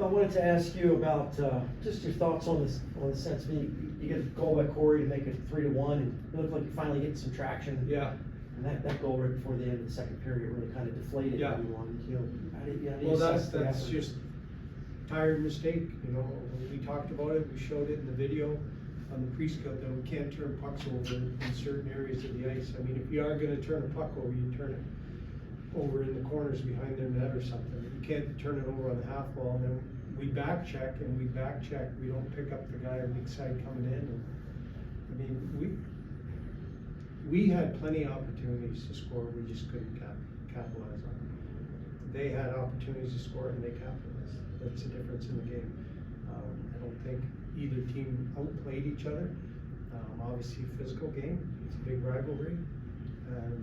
wanted to ask you about just your thoughts on this, on the sense. I mean, you get a goal by Corey to make it 3-1, and it looked like you're finally getting some traction. Yeah. And that goal right before the end of the second period really kind of deflated everyone. You know, how do you Well, assess that's the effort? just tired mistake. You know, we talked about it. We showed it in the video on the pre-scout that we can't turn pucks over in certain areas of the ice. I mean, if you are going to turn a puck over, you turn it over in the corners behind their net or something. You can't turn it over on the half wall. And then we back check. We don't pick up the guy on the weak side coming in. And, I mean, we had plenty of opportunities to score. We just couldn't capitalize on them. They had opportunities to score and they capitalized. That's the difference in the game. I don't think either team outplayed each other. Obviously, physical game. It's a big rivalry.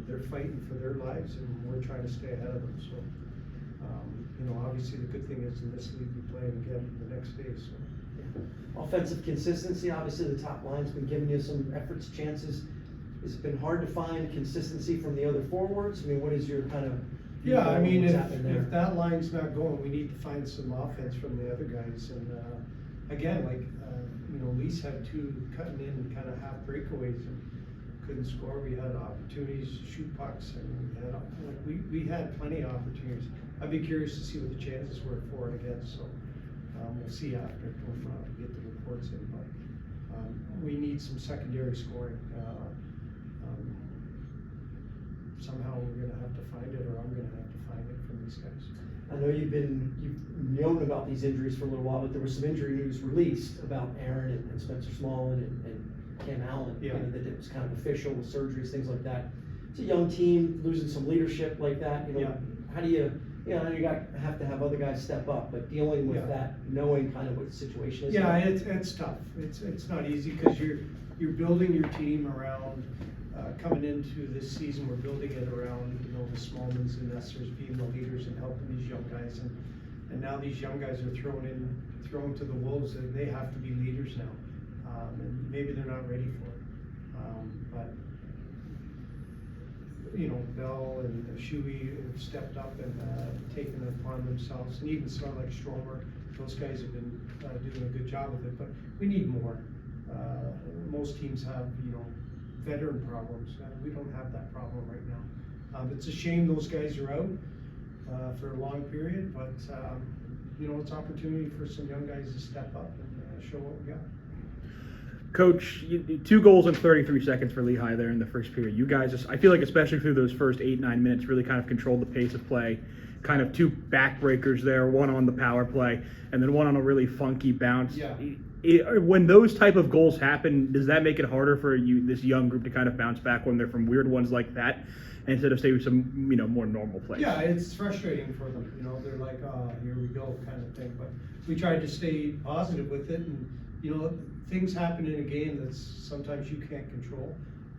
They're fighting for their lives, and we're trying to stay ahead of them. So, you know, obviously the good thing is in this league we play them again the next day. So, offensive consistency. Obviously, the top line's been giving you some efforts, chances. Has it been hard to find consistency from the other forwards? I mean, what is your kind of? Yeah, I mean, if that line's not going, we need to find some offense from the other guys. And again, like you know, Lease had two cutting in kind of half breakaways and couldn't score. We had opportunities to shoot pucks, and we had plenty of opportunities. I'd be curious to see what the chances were for and against. So we'll see after when we get the reports in. But we need some secondary scoring. Somehow we're going to have to find it, or I'm going to have to find it from these guys. I know you've known about these injuries for a little while, but there was some injury news released about Aaron and Spencer Smallin and Cam Allen. Yeah. You know, that it was kind of official with surgeries, things like that. It's a young team losing some leadership like that. You know, how do you? You know, you have to have other guys step up, but dealing with that, knowing kind of what the situation is. Yeah, it's tough. It's not easy because you're building your team around. Coming into this season, we're building it around, you know, the Smallmans and Nesters being the leaders and helping these young guys, and now these young guys are thrown to the wolves, and they have to be leaders now, and maybe they're not ready for it, but you know, Bell and Shuey have stepped up and taken it upon themselves, and even someone like Stromer, those guys have been doing a good job with it, but we need more. Most teams have, you know, veteran problems. We don't have that problem right now. It's a shame those guys are out for a long period, but you know, it's opportunity for some young guys to step up and show what we got. Coach, 2 goals in 33 seconds for Lehigh there in the first period. You guys, I feel like especially through those first 8-9 minutes, really kind of controlled the pace of play. Kind of 2 backbreakers there, one on the power play, and then one on a really funky bounce. Yeah. When those type of goals happen, does that make it harder for this young group to kind of bounce back when they're from weird ones like that, instead of say some, you know, more normal plays? Yeah, it's frustrating for them. You know, they're like, oh, here we go, kind of thing. But we tried to stay positive with it, and you know, things happen in a game that sometimes you can't control.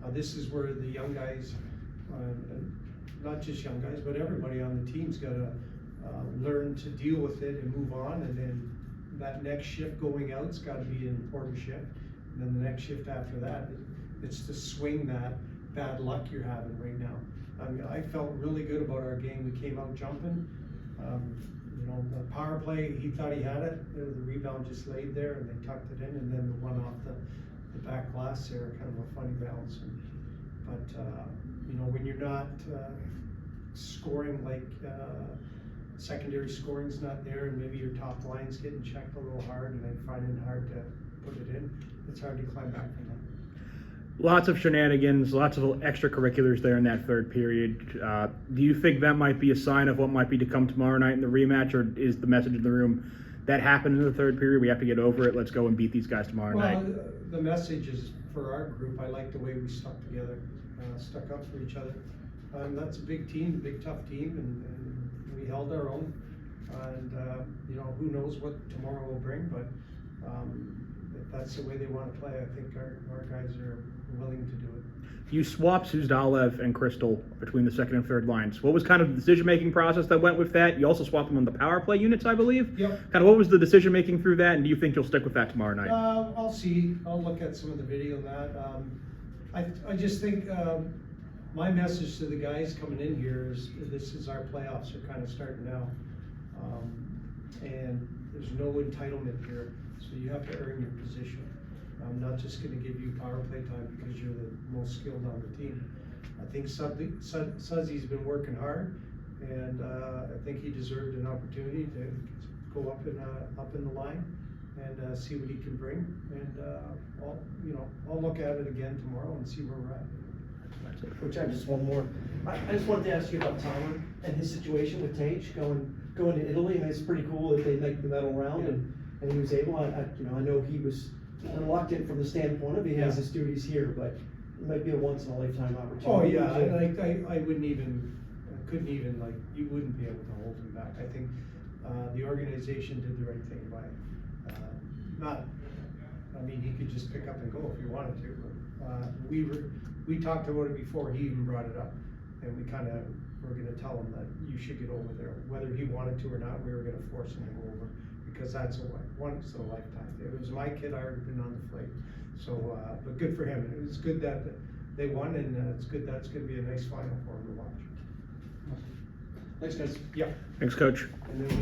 This is where the young guys, not just young guys, but everybody on the team's got to learn to deal with it and move on, and then that next shift going out's got to be an important shift. And then the next shift after that, it's to swing that bad luck you're having right now. I mean, I felt really good about our game. We came out jumping. You know, the power play, he thought he had it. The rebound just laid there, and they tucked it in, and then the one off the back glass there, kind of a funny bounce. But you know, when you're not scoring like. Secondary scoring's not there, and maybe your top line's getting checked a little hard, and they find it hard to put it in. It's hard to climb back from that. Lots of shenanigans, lots of extracurriculars there in that third period. Do you think that might be a sign of what might be to come tomorrow night in the rematch, or is the message in the room that happened in the third period? We have to get over it. Let's go and beat these guys tomorrow night. The message is for our group. I like the way we stuck together, stuck up for each other. That's a big team, a big tough team, and we held our own, and you know, who knows what tomorrow will bring, but if that's the way they want to play, I think our guys are willing to do it. You swapped Suzdalev and Crystal between the second and third lines. What was kind of the decision-making process that went with that? You also swapped them on the power play units, I believe? Yep. Kind of what was the decision-making through that, and do you think you'll stick with that tomorrow night? I'll see. I'll look at some of the video of that. I just think my message to the guys coming in here is this is our playoffs are kind of starting now. And there's no entitlement here, so you have to earn your position. I'm not just gonna give you power play time because you're the most skilled on the team. I think Suzzy's been working hard, and I think he deserved an opportunity to go up in the line and see what he can bring. And I'll look at it again tomorrow and see where we're at. Coach, I just one more. I just wanted to ask you about Tyler and his situation with Tage going to Italy. And it's pretty cool that they make the medal round, and he was able. I know he was reluctant from the standpoint of he has his duties here, but it might be a once in a lifetime opportunity. Oh yeah, I wouldn't even, couldn't even, like, you wouldn't be able to hold him back. I think the organization did the right thing by he could just pick up and go if he wanted to. But, we talked about it before he even brought it up, and we kind of were going to tell him that you should get over there, whether he wanted to or not. We were going to force him to go over because that's once in a lifetime. If it was my kid, I would have been on the flight. So, but good for him. It was good that they won, and it's good that it's going to be a nice final for him to watch. Thanks, guys. Yeah. Thanks, Coach. And then